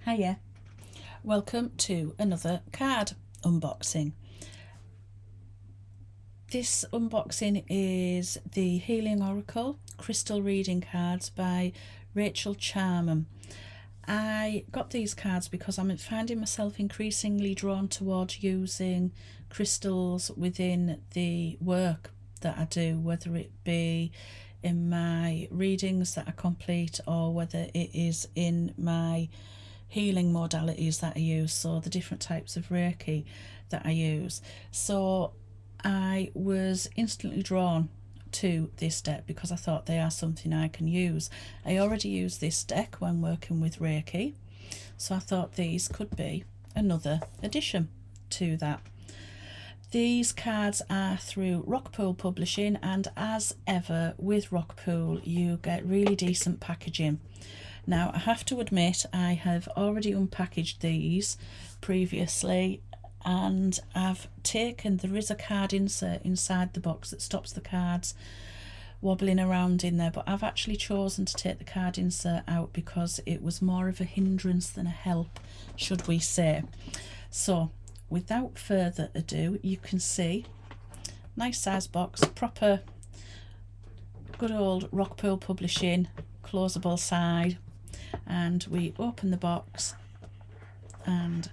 Hiya, welcome to another card unboxing. This unboxing is the Healing Oracle Crystal Reading Cards by Rachelle Charman. I got these cards because I'm finding myself increasingly drawn towards using crystals within the work that I do, whether it be in my readings that I complete or whether it is in my healing modalities that I use, so the different types of Reiki that I use. So I was instantly drawn to this deck because I thought they are something I can use. I already use this deck when working with Reiki, so I thought these could be another addition to that. These cards are through Rockpool Publishing, and as ever with Rockpool you get really decent packaging. Now I have to admit I have already unpackaged these previously, and I've taken, there is a card insert inside the box that stops the cards wobbling around in there, but I've actually chosen to take the card insert out because it was more of a hindrance than a help, should we say. So without further ado, you can see nice size box, proper good old Rockpool Publishing closable side, and we open the box and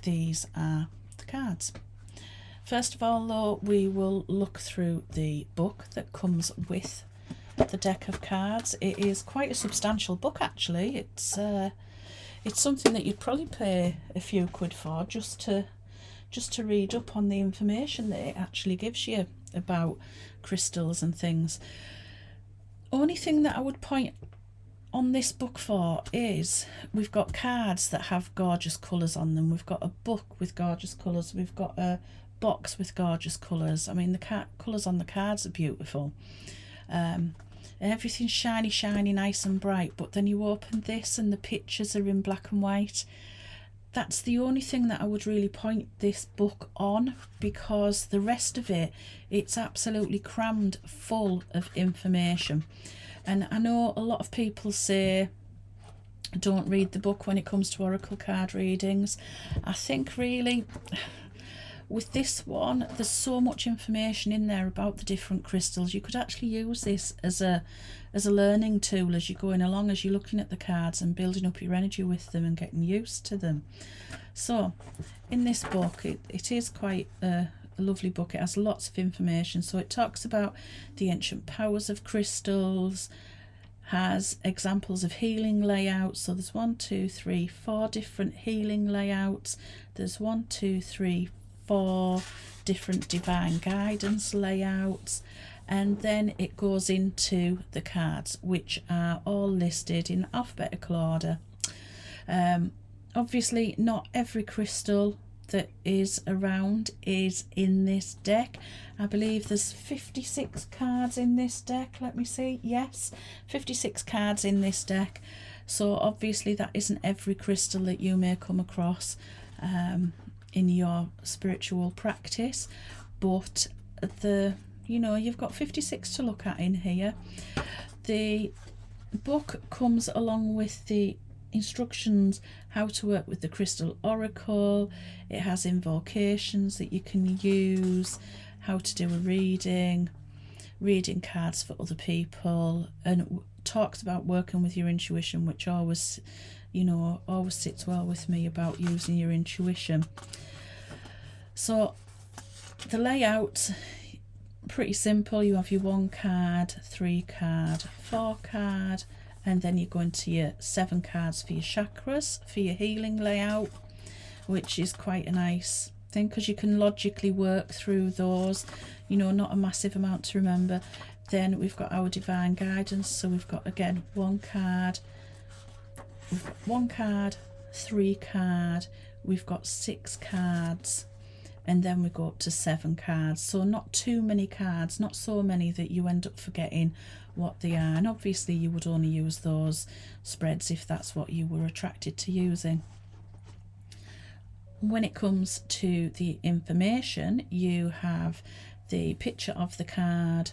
these are the cards. First of all though, we will look through the book that comes with the deck of cards. It is quite a substantial book actually. It's something that you'd probably pay a few quid for just to read up on the information that it actually gives you about crystals and things. Only thing that I would point on this book for is we've got cards that have gorgeous colours on them. We've got a book with gorgeous colours. We've got a box with gorgeous colours. I mean, the colours on the cards are beautiful. Everything's shiny, nice and bright, but then you open this and the pictures are in black and white. That's the only thing that I would really point this book on, because the rest of it, it's absolutely crammed full of information. And I know a lot of people say don't read the book when it comes to oracle card readings. I think really with this one there's so much information in there about the different crystals. You could actually use this as a learning tool as you're going along, as you're looking at the cards and building up your energy with them and getting used to them. So in this book it is quite a lovely book. It has lots of information. So it talks about the ancient powers of crystals, has examples of healing layouts. So there's 4 different healing layouts. There's 4 different divine guidance layouts, and then it goes into the cards, which are all listed in alphabetical order. Obviously not every crystal that is around is in this deck. I believe there's 56 cards in this deck. Let me see. Yes, 56 cards in this deck. So obviously that isn't every crystal that you may come across in your spiritual practice, but you've got 56 to look at in here. The book comes along with the instructions how to work with the crystal oracle. It has invocations that you can use, how to do a reading cards for other people, and talks about working with your intuition, which always sits well with me about using your intuition. So the layout, pretty simple. You have your 1 card, 3 card, 4 card, and then you go into your 7 cards for your chakras, for your healing layout, which is quite a nice thing because you can logically work through those, not a massive amount to remember. Then we've got our divine guidance. So we've got again 1 card, 3 card, we've got 6 cards, and then we go up to 7 cards. So not too many cards, not so many that you end up forgetting what they are. And obviously you would only use those spreads if that's what you were attracted to using. When it comes to the information, you have the picture of the card,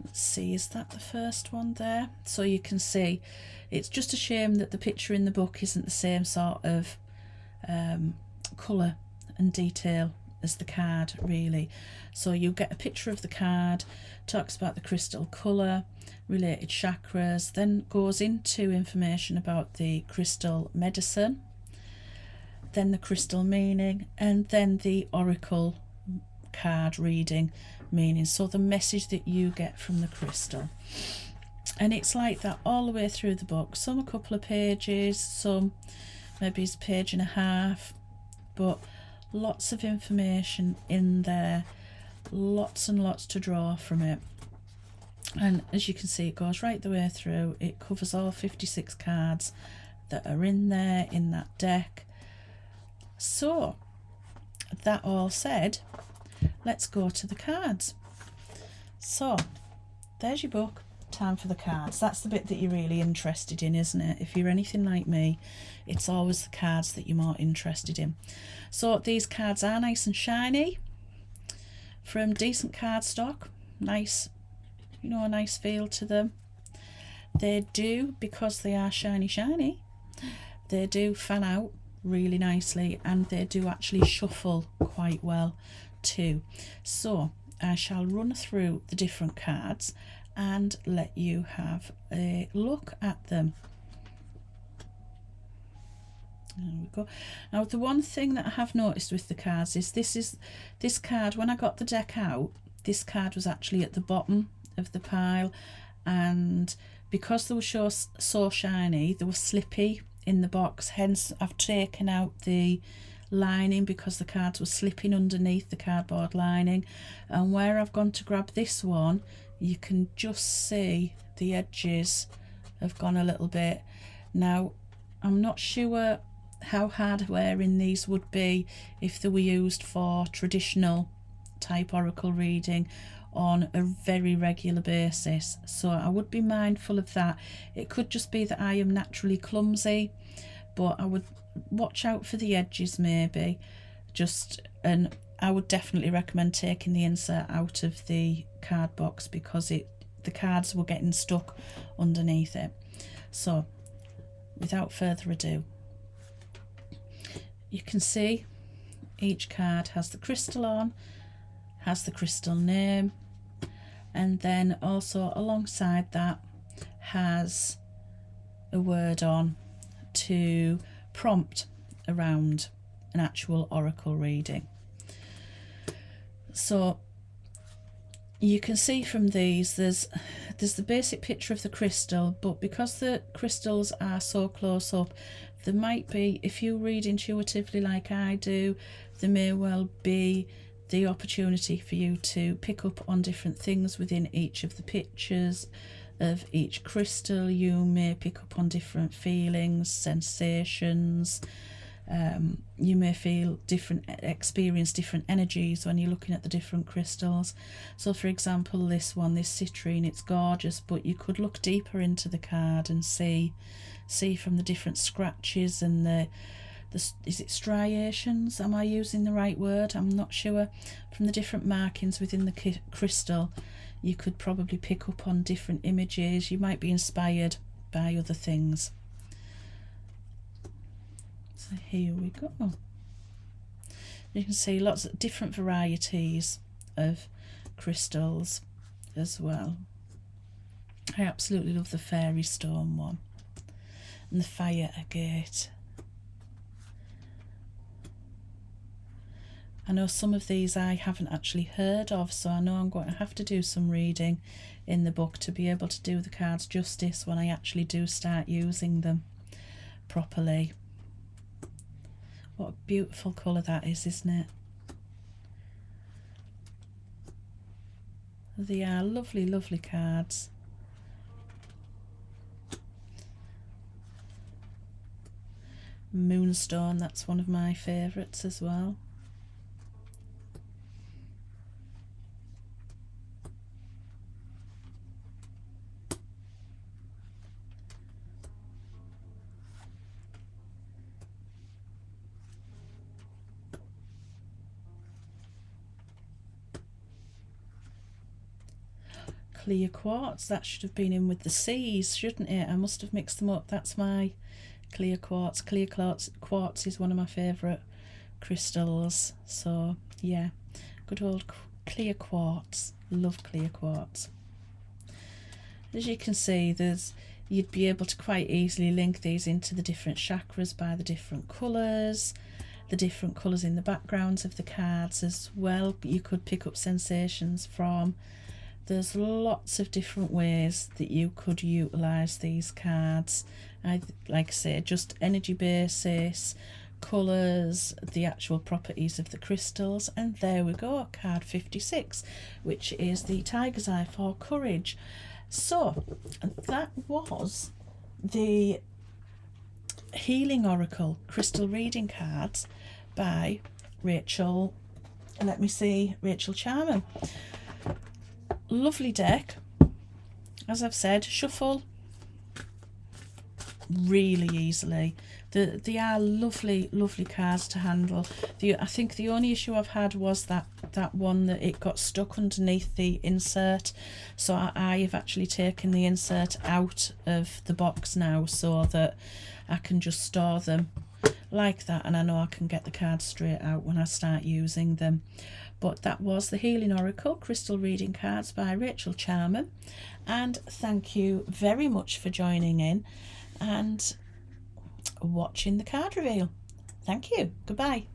let's see, is that the first one there? So you can see, it's just a shame that the picture in the book isn't the same sort of colour and detail as the card, really. So you get a picture of the card, talks about the crystal colour, related chakras, then goes into information about the crystal medicine, then the crystal meaning, and then the oracle card reading meaning, so the message that you get from the crystal. And it's like that all the way through the book, some a couple of pages, some maybe it's a page and a half, but lots of information in there, lots and lots to draw from it. And as you can see, it goes right the way through. It covers all 56 cards that are in there in that deck. So that all said, let's go to the cards. So there's your book, time for the cards. That's the bit that you're really interested in, isn't it? If you're anything like me, it's always the cards that you're more interested in. So these cards are nice and shiny from decent cardstock. Nice, you know, a nice feel to them. They do, because they are shiny, they do fan out really nicely, and they do actually shuffle quite well too. So I shall run through the different cards and let you have a look at them. There we go. Now the one thing that I have noticed with the cards is this card, when I got the deck out, this card was actually at the bottom of the pile, and because they were so shiny, they were slippy in the box, hence I've taken out the lining because the cards were slipping underneath the cardboard lining. And where I've gone to grab this one, you can just see the edges have gone a little bit. Now I'm not sure how hard wearing these would be if they were used for traditional type oracle reading on a very regular basis, so I would be mindful of that. It could just be that I am naturally clumsy, but I would watch out for the edges maybe, and I would definitely recommend taking the insert out of the card box because the cards were getting stuck underneath it. So without further ado, you can see each card has the crystal on, has the crystal name, and then also alongside that has a word on to prompt around an actual oracle reading. So you can see from these there's the basic picture of the crystal, but because the crystals are so close up, there might be, if you read intuitively like I do, there may well be the opportunity for you to pick up on different things within each of the pictures of each crystal. You may pick up on different feelings, sensations. You may experience different energies when you're looking at the different crystals. So for example, this one, this citrine, it's gorgeous, but you could look deeper into the card and see from the different scratches and the is it striations? Am I using the right word? I'm not sure. From the different markings within the crystal, you could probably pick up on different images. You might be inspired by other things. So here we go. You can see lots of different varieties of crystals as well. I absolutely love the fairy stone one and the fire agate. I know some of these I haven't actually heard of, so I know I'm going to have to do some reading in the book to be able to do the cards justice when I actually do start using them properly. What a beautiful colour that is, isn't it? They are lovely, lovely cards. Moonstone, that's one of my favourites as well. clear quartz. That should have been in with the C's, shouldn't it? I must have mixed them up. That's my clear quartz. Clear quartz is one of my favourite crystals. So yeah, good old clear quartz. Love clear quartz. As you can see, you'd be able to quite easily link these into the different chakras by the different colours, the different colours in the backgrounds of the cards as well. You could pick up sensations from. There's lots of different ways that you could utilise these cards. Like I say, just energy basis, colours, the actual properties of the crystals, and there we go, card 56, which is the Tiger's Eye for courage. So that was the Healing Oracle crystal reading cards by Rachelle Charman. Lovely deck. As I've said, shuffle really easily. They are lovely cards to handle. I think the only issue I've had was that one that it got stuck underneath the insert, so I have actually taken the insert out of the box now so that I can just store them like that, and I know I can get the cards straight out when I start using them. But that was the Healing Oracle crystal reading cards by Rachelle Charman, and thank you very much for joining in and watching the card reveal. Thank you. Goodbye.